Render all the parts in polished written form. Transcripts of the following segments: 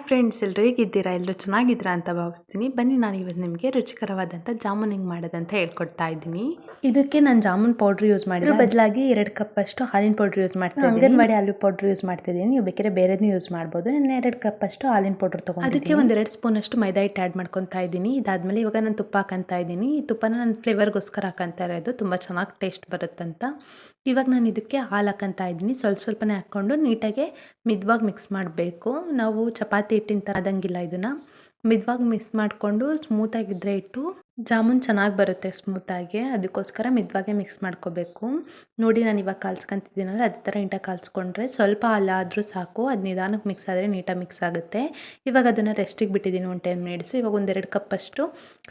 Friends, ಎಲ್ಲರೂ ಹೇಗಿದ್ದೀರಾ? ಎಲ್ಲರೂ ಚೆನ್ನಾಗಿದ್ದೀರಾ ಅಂತ ಭಾವಿಸ್ತೀನಿ. ಬನ್ನಿ, ನಾನು ಇವತ್ತು ನಿಮಗೆ ರುಚಿಕರವಾದಂಥ ಜಾಮೂನ್ ಹೆಂಗೆ ಮಾಡೋದಂತ ಹೇಳ್ಕೊಡ್ತಾ ಇದ್ದೀನಿ. ಇದಕ್ಕೆ ನಾನು ಜಾಮೂನ್ ಪೌಡ್ರ್ ಯೂಸ್ ಮಾಡಿದ್ರೆ ಬದಲಾಗಿ 2 ಕಪ್ಪಷ್ಟು ಹಾಲಿನ ಪೌಡ್ರ್ ಯೂಸ್ ಮಾಡ್ತೀನಿ. ಅಂಗನವಾಡಿ ಹಾಲು ಪೌಡ್ರ್ ಯೂಸ್ ಮಾಡ್ತಿದ್ದೀನಿ. ನೀವು ಬೇಕಿದ್ರೆ ಬೇರೆದನ್ನೂ ಯೂಸ್ ಮಾಡ್ಬೋದು. ನಾನು 2 ಕಪ್ಪಷ್ಟು ಹಾಲಿನ ಪೌಡ್ರ್ ತೊಗೊಂಡಿದ್ದೀನಿ. ಅದಕ್ಕೆ ಒಂದು 2 ಸ್ಪೂನಷ್ಟು ಮೈದಾ ಹಿಟ್ಟು ಆ್ಯಡ್ ಮಾಡ್ಕೊತಾ ಇದ್ದೀನಿ. ಇದಾದಮೇಲೆ ಇವಾಗ ನಾನು ತುಪ್ಪ ಹಾಕಂತ ಇದ್ದೀನಿ. ಈ ತುಪ್ಪನ ನಾನು ಫ್ಲೇವರ್ಗೋಸ್ಕರ ಹಾಕಂತ ಇರೋದು, ತುಂಬ ಚೆನ್ನಾಗಿ ಟೇಸ್ಟ್ ಬರುತ್ತಂತ. ಇವಾಗ ನಾನು ಇದಕ್ಕೆ ಹಾಲು ಹಾಕಂತ ಇದ್ದೀನಿ. ಸ್ವಲ್ಪನೇ ಹಾಕ್ಕೊಂಡು ನೀಟಾಗಿ ಮಿದವಾಗಿ ಮಿಕ್ಸ್ ಮಾಡಬೇಕು. ನಾವು ಚಪಾತಿ ಹಿಟ್ಟಿನ ಥರ ಆದಂಗಿಲ್ಲ, ಇದನ್ನು ಮಿದವಾಗಿ ಮಿಕ್ಸ್ ಮಾಡಿಕೊಂಡು ಸ್ಮೂತಾಗಿದ್ದರೆ ಹಿಟ್ಟು ಜಾಮೂನ್ ಚೆನ್ನಾಗಿ ಬರುತ್ತೆ ಸ್ಮೂತಾಗಿ. ಅದಕ್ಕೋಸ್ಕರ ಮಿದವಾಗೆ ಮಿಕ್ಸ್ ಮಾಡ್ಕೋಬೇಕು. ನೋಡಿ, ನಾನು ಇವಾಗ ಕಾಲ್ಸ್ಕೊತಿದ್ದೀನಲ್ಲ, ಅದೇ ಥರ ನೀಟಾಗಿ ಕಾಲ್ಸ್ಕೊಂಡ್ರೆ ಸ್ವಲ್ಪ ಹಾಲಾದರೂ ಸಾಕು. ಅದು ನಿಧಾನಕ್ಕೆ ಮಿಕ್ಸ್ ಆದರೆ ನೀಟಾಗಿ ಮಿಕ್ಸ್ ಆಗುತ್ತೆ. ಇವಾಗ ಅದನ್ನು ರೆಸ್ಟಿಗೆ ಬಿಟ್ಟಿದ್ದೀನಿ ಒಂದು 10 ಮಿನಿಟ್ಸು. ಇವಾಗ 1-2 ಕಪ್ಪಷ್ಟು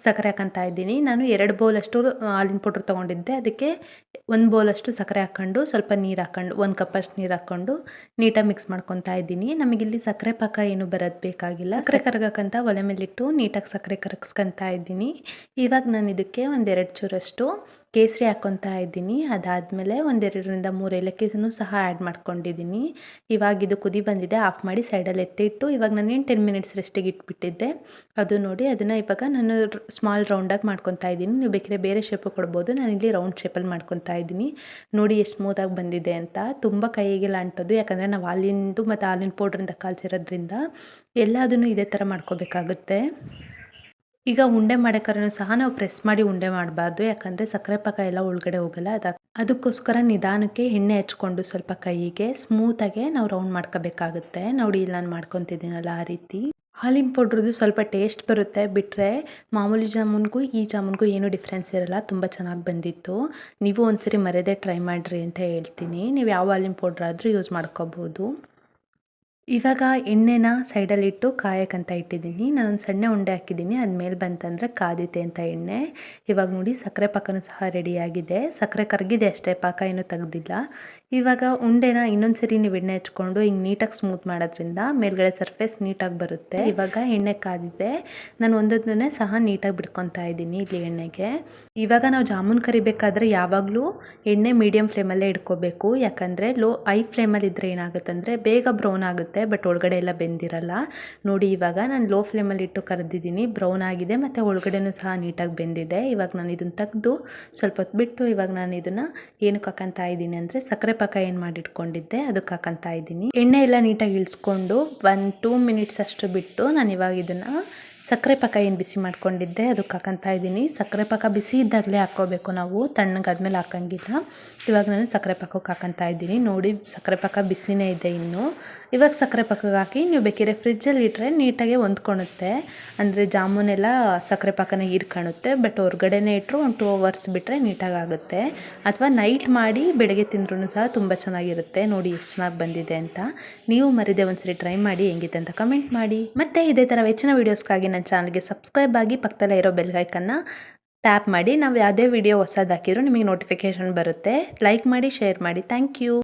ಸಕ್ಕರೆ ಹಾಕಂತ ಇದ್ದೀನಿ. ನಾನು 2 ಬೌಲಷ್ಟು ಹಾಲಿನ ಪೌಡ್ರ್ ತೊಗೊಂಡಿದ್ದೆ. ಅದಕ್ಕೆ 1 ಬೌಲಷ್ಟು ಸಕ್ಕರೆ ಹಾಕ್ಕೊಂಡು ಸ್ವಲ್ಪ ನೀರು ಹಾಕ್ಕೊಂಡು 1 ಕಪ್ಪಷ್ಟು ನೀರು ಹಾಕ್ಕೊಂಡು ನೀಟಾಗಿ ಮಿಕ್ಸ್ ಮಾಡ್ಕೊತಾ ಇದ್ದೀನಿ. ನಮಗಿಲ್ಲಿ ಸಕ್ಕರೆ ಪಾಕ ಏನು ಬರೋದು ಬೇಕಾಗಿಲ್ಲ. ಸಕ್ಕರೆ ಕರಗಕ್ಕಂತ ಒಲೆ ಮೇಲಿಟ್ಟು ನೀಟಾಗಿ ಸಕ್ಕರೆ ಕರಗಿಸ್ಕೊತಾ ಇದ್ದೀನಿ. ಇವಾಗ ನಾನು ಇದಕ್ಕೆ 1-2 ಚೂರಷ್ಟು ಕೇಸರಿ ಹಾಕ್ಕೊತಾ ಇದ್ದೀನಿ. ಅದಾದಮೇಲೆ 1-2-3 ಏಲಕ್ಕಿನೂ ಸಹ ಆ್ಯಡ್ ಮಾಡ್ಕೊಂಡಿದ್ದೀನಿ. ಇವಾಗ ಇದು ಕುದಿ ಬಂದಿದೆ, ಆಫ್ ಮಾಡಿ ಸೈಡಲ್ಲಿ ಎತ್ತಿಟ್ಟು ಇವಾಗ ನಾನು 10 ಮಿನಿಟ್ಸ್ ರೆಸ್ಟಿಗೆ ಇಟ್ಬಿಟ್ಟಿದ್ದೆ. ಅದು ನೋಡಿ, ಅದನ್ನು ಇವಾಗ ನಾನು ಸ್ಮಾಲ್ ರೌಂಡಾಗಿ ಮಾಡ್ಕೊತಾ ಇದ್ದೀನಿ. ನೀವು ಬೇಕಿದ್ರೆ ಬೇರೆ ಶೇಪು ಕೊಡ್ಬೋದು. ನಾನಿಲ್ಲಿ ರೌಂಡ್ ಶೇಪಲ್ಲಿ ಮಾಡ್ಕೊತಾ ಇದ್ದೀನಿ. ನೋಡಿ ಎಷ್ಟು ಸ್ಮೂತಾಗಿ ಬಂದಿದೆ ಅಂತ. ತುಂಬ ಕೈಗೆಲ್ಲ ಅಂಟೋದು, ಯಾಕಂದರೆ ನಾವು ಹಾಲಿಂದು ಮತ್ತು ಹಾಲಿನ ಪೌಡ್ರಿಂದ ಕಾಲ್ಸಿರೋದ್ರಿಂದ ಎಲ್ಲದನ್ನು ಇದೇ ಥರ ಮಾಡ್ಕೋಬೇಕಾಗುತ್ತೆ. ಈಗ ಉಂಡೆ ಮಾಡೋಕ್ಕಾದ್ರೂ ಸಹ ನಾವು ಪ್ರೆಸ್ ಮಾಡಿ ಉಂಡೆ ಮಾಡಬಾರ್ದು, ಯಾಕಂದರೆ ಸಕ್ಕರೆ ಪಾಕ ಎಲ್ಲ ಒಳಗಡೆ ಹೋಗಲ್ಲ. ಅದಕ್ಕೋಸ್ಕರ ನಿಧಾನಕ್ಕೆ ಎಣ್ಣೆ ಹಚ್ಕೊಂಡು ಸ್ವಲ್ಪ ಕೈಗೆ ಸ್ಮೂತಾಗೆ ನಾವು ರೌಂಡ್ ಮಾಡ್ಕೋಬೇಕಾಗುತ್ತೆ. ನೋಡಿ, ಇಲ್ಲಿ ನಾನು ಮಾಡ್ಕೊತಿದ್ದೀನಲ್ಲ ಆ ರೀತಿ. ಹಾಲಿನ ಪೌಡ್ರದ್ದು ಸ್ವಲ್ಪ ಟೇಸ್ಟ್ ಬರುತ್ತೆ, ಬಿಟ್ಟರೆ ಮಾಮೂಲಿ ಜಾಮೂನ್ಗೂ ಈ ಜಾಮೂನ್ಗೂ ಏನೂ ಡಿಫ್ರೆನ್ಸ್ ಇರಲ್ಲ. ತುಂಬ ಚೆನ್ನಾಗಿ ಬಂದಿತ್ತು. ನೀವು ಒಂದ್ಸರಿ ಮರೆಯದೇ ಟ್ರೈ ಮಾಡಿರಿ ಅಂತ ಹೇಳ್ತೀನಿ. ನೀವು ಯಾವ ಹಾಲಿನ ಪೌಡ್ರ್ ಆದರೂ ಯೂಸ್ ಮಾಡ್ಕೋಬೋದು. ಇವಾಗ ಎಣ್ಣೆನ ಸೈಡಲ್ಲಿಟ್ಟು ಕಾಯಕ್ಕಂತ ಇಟ್ಟಿದ್ದೀನಿ. ನಾನೊಂದು ಸಣ್ಣ ಉಂಡೆ ಹಾಕಿದ್ದೀನಿ. ಅದು ಮೇಲೆ ಬಂತಂದರೆ ಕಾದಿದೆ ಅಂತ ಎಣ್ಣೆ. ಇವಾಗ ನೋಡಿ, ಸಕ್ಕರೆ ಪಾಕನೂ ಸಹ ರೆಡಿಯಾಗಿದೆ. ಸಕ್ಕರೆ ಕರಗಿದೆ ಅಷ್ಟೇ, ಪಾಕ ಏನೂ ತೆಗ್ದಿಲ್ಲ. ಇವಾಗ ಉಂಡೆನ ಇನ್ನೊಂದು ಸರಿ ನೀವು ಎಣ್ಣೆ ಹಚ್ಕೊಂಡು ಹಿಂಗೆ ನೀಟಾಗಿ ಸ್ಮೂತ್ ಮಾಡೋದ್ರಿಂದ ಮೇಲ್ಗಡೆ ಸರ್ಫೇಸ್ ನೀಟಾಗಿ ಬರುತ್ತೆ. ಇವಾಗ ಎಣ್ಣೆ ಕಾದಿದೆ. ನಾನು ಒಂದೊಂದನ್ನೇ ಸಹ ನೀಟಾಗಿ ಬಿಡ್ಕೊತಾ ಇದ್ದೀನಿ ಇಲ್ಲಿ ಎಣ್ಣೆಗೆ. ಇವಾಗ ನಾವು ಜಾಮೂನ್ ಕರಿಬೇಕಾದ್ರೆ ಯಾವಾಗಲೂ ಎಣ್ಣೆ ಮೀಡಿಯಮ್ ಫ್ಲೇಮಲ್ಲೇ ಇಟ್ಕೋಬೇಕು. ಯಾಕಂದರೆ ಹೈ ಫ್ಲೇಮಲ್ಲಿ ಇದ್ದರೆ ಏನಾಗುತ್ತಂದರೆ ಬೇಗ ಬ್ರೌನ್ ಆಗುತ್ತೆ, ಬಟ್ ಒಳಗಡೆ ಎಲ್ಲ ಬೆಂದಿರಲ್ಲ. ನೋಡಿ, ಇವಾಗ ನಾನು ಲೋ ಫ್ಲೇಮಲ್ಲಿ ಇಟ್ಟು ಕರೆದಿದ್ದೀನಿ. ಬ್ರೌನ್ ಆಗಿದೆ ಮತ್ತು ಒಳಗಡೆನೂ ಸಹ ನೀಟಾಗಿ ಬೆಂದಿದೆ. ಇವಾಗ ನಾನು ಇದನ್ನು ತೆಗೆದು ಸ್ವಲ್ಪ ಹೊತ್ತು ಬಿಟ್ಟು ಇವಾಗ ನಾನು ಇದನ್ನು ಏನಕ್ಕೆ ಹಾಕಂತ ಇದ್ದೀನಿ ಅಂದರೆ ಸಕ್ಕರೆ ಪಾಕ ಏನು ಮಾಡಿಟ್ಕೊಂಡಿದ್ದೆ ಅದಕ್ಕೆ ಹಾಕಂತ ಇದ್ದೀನಿ. ಎಣ್ಣೆ ಎಲ್ಲ ನೀಟಾಗಿ ಇಳಿಸ್ಕೊಂಡು 1-2 ಮಿನಿಟ್ಸ್ ಅಷ್ಟು ಬಿಟ್ಟು ನಾನು ಇವಾಗ ಇದನ್ನು ಸಕ್ಕರೆ ಪಾಕ ಏನು ಬಿಸಿ ಮಾಡ್ಕೊಂಡಿದ್ದೆ ಅದಕ್ಕೆ ಹಾಕಂತ ಇದ್ದೀನಿ. ಸಕ್ಕರೆ ಪಾಕ ಬಿಸಿ ಇದ್ದಾಗಲೇ ಹಾಕ್ಕೋಬೇಕು ನಾವು, ತಣ್ಣಗಾದ್ಮೇಲೆ ಹಾಕಂಗಿಲ್ಲ. ಇವಾಗ ನಾನು ಸಕ್ಕರೆ ಪಾಕಕ್ಕೆ ಹಾಕಂತ ಇದ್ದೀನಿ. ನೋಡಿ, ಸಕ್ಕರೆ ಪಾಕ ಬಿಸಿನೇ ಇದೆ ಇನ್ನೂ. ಇವಾಗ ಸಕ್ಕರೆ ಪಾಕಕ್ಕೆ ಹಾಕಿ ನೀವು ಬೇಕಿದ್ರೆ ಫ್ರಿಜ್ಜಲ್ಲಿ ಇಟ್ಟರೆ ನೀಟಾಗೆ ಹೊಂದ್ಕೊಳುತ್ತೆ. ಅಂದರೆ ಜಾಮೂನೆಲ್ಲ ಸಕ್ಕರೆ ಪಾಕನ ಹೀರ್ಕೊಳ್ಳುತ್ತೆ. ಬಟ್ ಹೊರಗಡೆನೇ ಇಟ್ಟರು 1-2 ಅವರ್ಸ್ ಬಿಟ್ಟರೆ ನೀಟಾಗಿ ಆಗುತ್ತೆ. ಅಥವಾ ನೈಟ್ ಮಾಡಿ ಬೆಳಗ್ಗೆ ತಿಂದ್ರೂ ಸಹ ತುಂಬ ಚೆನ್ನಾಗಿರುತ್ತೆ. ನೋಡಿ ಎಷ್ಟು ಚೆನ್ನಾಗಿ ಬಂದಿದೆ ಅಂತ. ನೀವು ಮರಿದೆ ಒಂದ್ಸರಿ ಟ್ರೈ ಮಾಡಿ, ಹೆಂಗಿದೆ ಅಂತ ಕಮೆಂಟ್ ಮಾಡಿ. ಮತ್ತು ಇದೇ ಥರ ಹೆಚ್ಚಿನ ವೀಡಿಯೋಸ್ಗಾಗಿ ನನ್ನ ಚಾನಲ್ಗೆ ಸಬ್ಸ್ಕ್ರೈಬ್ ಆಗಿ ಪಕ್ಕದಲ್ಲೇ ಇರೋ ಬೆಲ್ ಐಕನ್ನ ಟ್ಯಾಪ್ ಮಾಡಿ. ನಾವು ಯಾವುದೇ ವಿಡಿಯೋ ಹೊಸದು ಹಾಕಿದ್ರು ನಿಮಗೆ ನೋಟಿಫಿಕೇಷನ್ ಬರುತ್ತೆ. ಲೈಕ್ ಮಾಡಿ, ಶೇರ್ ಮಾಡಿ. Thank you.